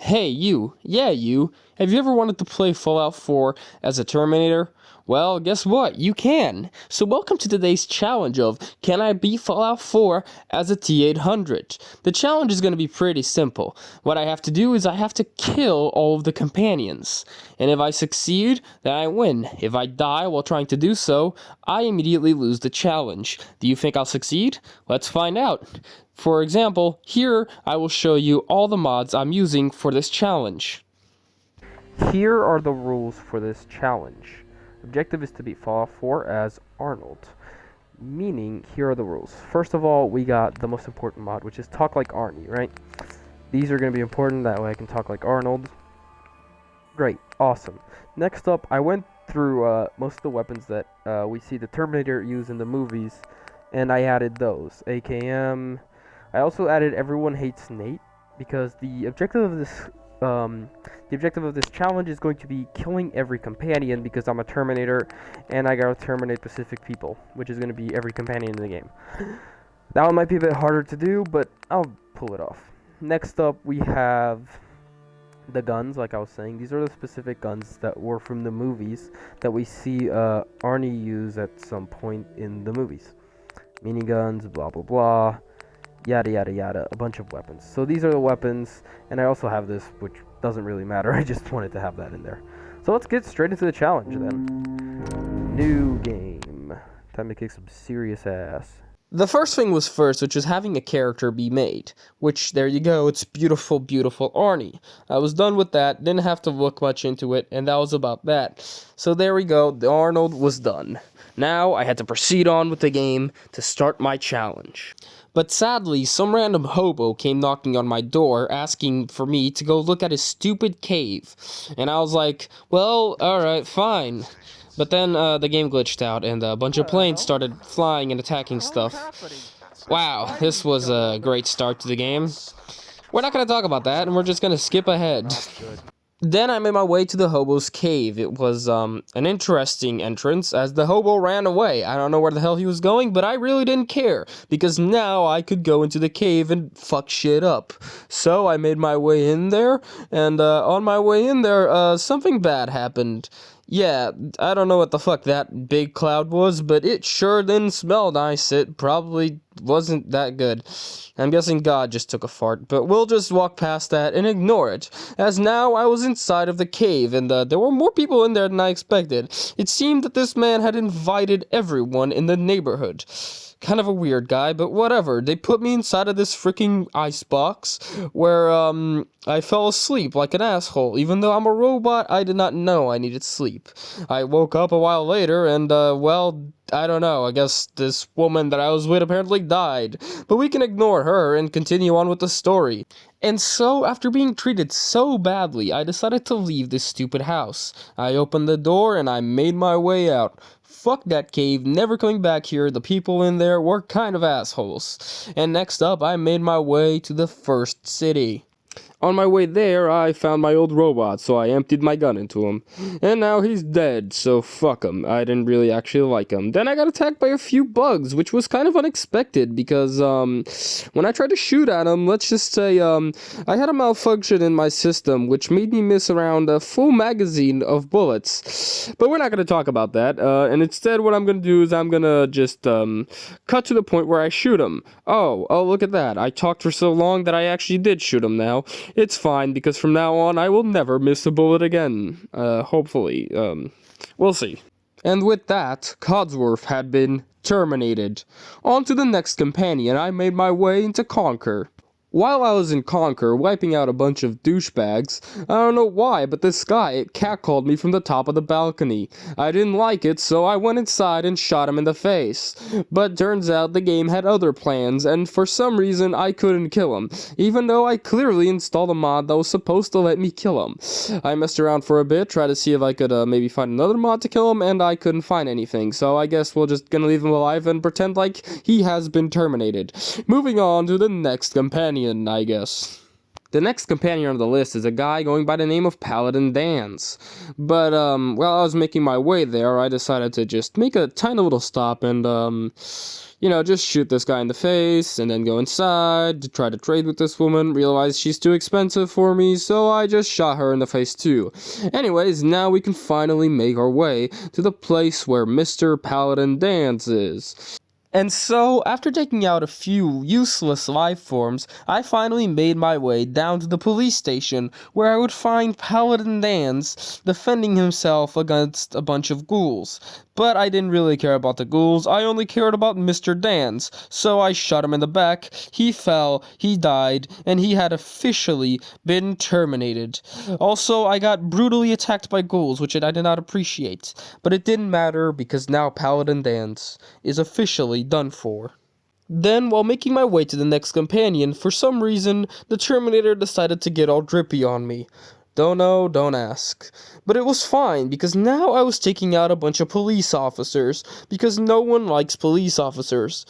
Hey, you. Yeah, you. Have you ever wanted to play Fallout 4 as a Terminator? Well, guess what? You can. So welcome to today's challenge of, can I beat Fallout 4 as a T-800? The challenge is going to be pretty simple. What I have to do is I have to kill all of the companions. And if I succeed, then I win. If I die while trying to do so, I immediately lose the challenge. Do you think I'll succeed? Let's find out. For example, here I will show you all the mods I'm using for this challenge. Here are the rules for this challenge. Objective is to beat Fallout 4 as Arnold. Meaning, here are the rules. First of all, we got the most important mod, which is Talk Like Arnie, right? These are going to be important, that way I can talk like Arnold. Great, awesome. Next up, I went through most of the weapons that we see the Terminator use in the movies, and I added those. AKM. I also added Everyone Hates Nate, because the objective of this challenge is going to be killing every companion, because I'm a Terminator and I gotta terminate specific people, which is going to be every companion in the game. That one might be a bit harder to do, but I'll pull it off. Next up, we have the guns. Like I was saying, these are the specific guns that were from the movies that we see Arnie use at some point in the movies. Miniguns, blah blah blah, yada yada yada, a bunch of weapons. So these are the weapons, and I also have this, which doesn't really matter. I just wanted to have that in there. So let's get straight into the challenge then. New game. Time to kick some serious ass. The first thing was first, which is having a character be made. Which, there you go, it's beautiful, beautiful Arnie. I was done with that, didn't have to look much into it, and that was about that. So there we go, the Arnold was done. Now I had to proceed on with the game to start my challenge. But sadly, some random hobo came knocking on my door asking for me to go look at his stupid cave. And I was like, well, alright, fine. But then the game glitched out and a bunch of planes started flying and attacking stuff. Wow, this was a great start to the game. We're not going to talk about that, and we're just going to skip ahead. Then I made my way to the hobo's cave. It was an interesting entrance as the hobo ran away. I don't know where the hell he was going, but I really didn't care because now I could go into the cave and fuck shit up. So I made my way in there, and on my way in there, something bad happened. Yeah, I don't know what the fuck that big cloud was, but it sure didn't smell nice. It probably wasn't that good. I'm guessing God just took a fart, but we'll just walk past that and ignore it, as now I was inside of the cave, and there were more people in there than I expected. It seemed that this man had invited everyone in the neighborhood. Kind of a weird guy, but whatever. They put me inside of this freaking ice box where I fell asleep like an asshole. Even though I'm a robot, I did not know I needed sleep. I woke up a while later and well, I don't know. I guess this woman that I was with apparently died. But we can ignore her and continue on with the story. And so, after being treated so badly, I decided to leave this stupid house. I opened the door and I made my way out. Fuck that cave, never coming back here. The people in there were kind of assholes. And next up, I made my way to the first city. On my way there, I found my old robot, so I emptied my gun into him. And now he's dead, so fuck him. I didn't really actually like him. Then I got attacked by a few bugs, which was kind of unexpected, because, when I tried to shoot at him, let's just say, I had a malfunction in my system, which made me miss around a full magazine of bullets. But we're not going to talk about that, and instead what I'm going to do is I'm going to just, cut to the point where I shoot him. Oh, look at that. I talked for so long that I actually did shoot him now. It's fine, because from now on, I will never miss a bullet again. Hopefully. We'll see. And with that, Codsworth had been terminated. On to the next companion, I made my way into Conquer. While I was in Conquer, wiping out a bunch of douchebags, I don't know why, but this guy catcalled me from the top of the balcony. I didn't like it, so I went inside and shot him in the face. But turns out the game had other plans, and for some reason I couldn't kill him, even though I clearly installed a mod that was supposed to let me kill him. I messed around for a bit, tried to see if I could maybe find another mod to kill him, and I couldn't find anything, so I guess we're just gonna leave him alive and pretend like he has been terminated. Moving on to the next companion, I guess. The next companion on the list is a guy going by the name of Paladin Dan's. But, while I was making my way there, I decided to just make a tiny little stop and, just shoot this guy in the face, and then go inside to try to trade with this woman, realize she's too expensive for me, so I just shot her in the face too. Anyways, now we can finally make our way to the place where Mr. Paladin Dan's is. And so, after taking out a few useless life forms, I finally made my way down to the police station, where I would find Paladin Dan's defending himself against a bunch of ghouls. But I didn't really care about the ghouls, I only cared about Mr. Dan's, so I shot him in the back, he fell, he died, and he had officially been terminated. Also, I got brutally attacked by ghouls, which I did not appreciate, but it didn't matter because now Paladin Dan's is officially done for. Then, while making my way to the next companion, for some reason, the Terminator decided to get all drippy on me. Don't know, don't ask. But it was fine, because now I was taking out a bunch of police officers, because no one likes police officers.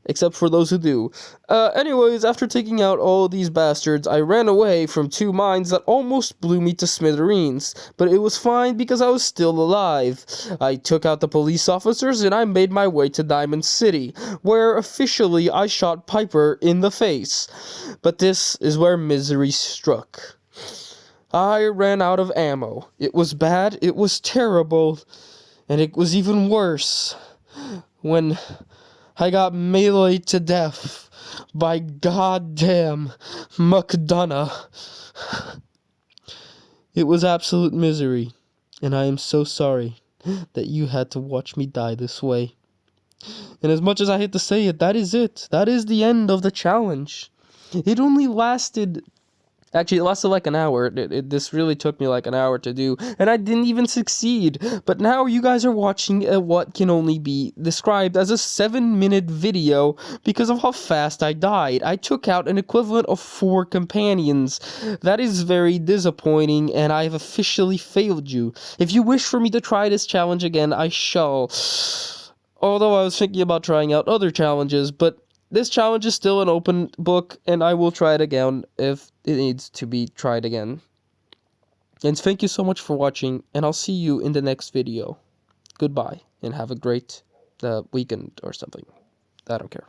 Except for those who do. Anyways, after taking out all of these bastards, I ran away from two mines that almost blew me to smithereens. But it was fine because I was still alive. I took out the police officers and I made my way to Diamond City, where officially I shot Piper in the face. But this is where misery struck. I ran out of ammo. It was bad, it was terrible, and it was even worse when I got meleeed to death by goddamn McDonough. It was absolute misery, and I am so sorry that you had to watch me die this way. And as much as I hate to say it, that is it. That is the end of the challenge. It only lasted... Actually, it lasted like an hour. This really took me like an hour to do, and I didn't even succeed. But now you guys are watching what can only be described as a 7-minute video because of how fast I died. I took out an equivalent of 4 companions. That is very disappointing, and I have officially failed you. If you wish for me to try this challenge again, I shall. Although I was thinking about trying out other challenges, but this challenge is still an open book, and I will try it again if it needs to be tried again. And thank you so much for watching, and I'll see you in the next video. Goodbye, and have a great weekend or something. I don't care.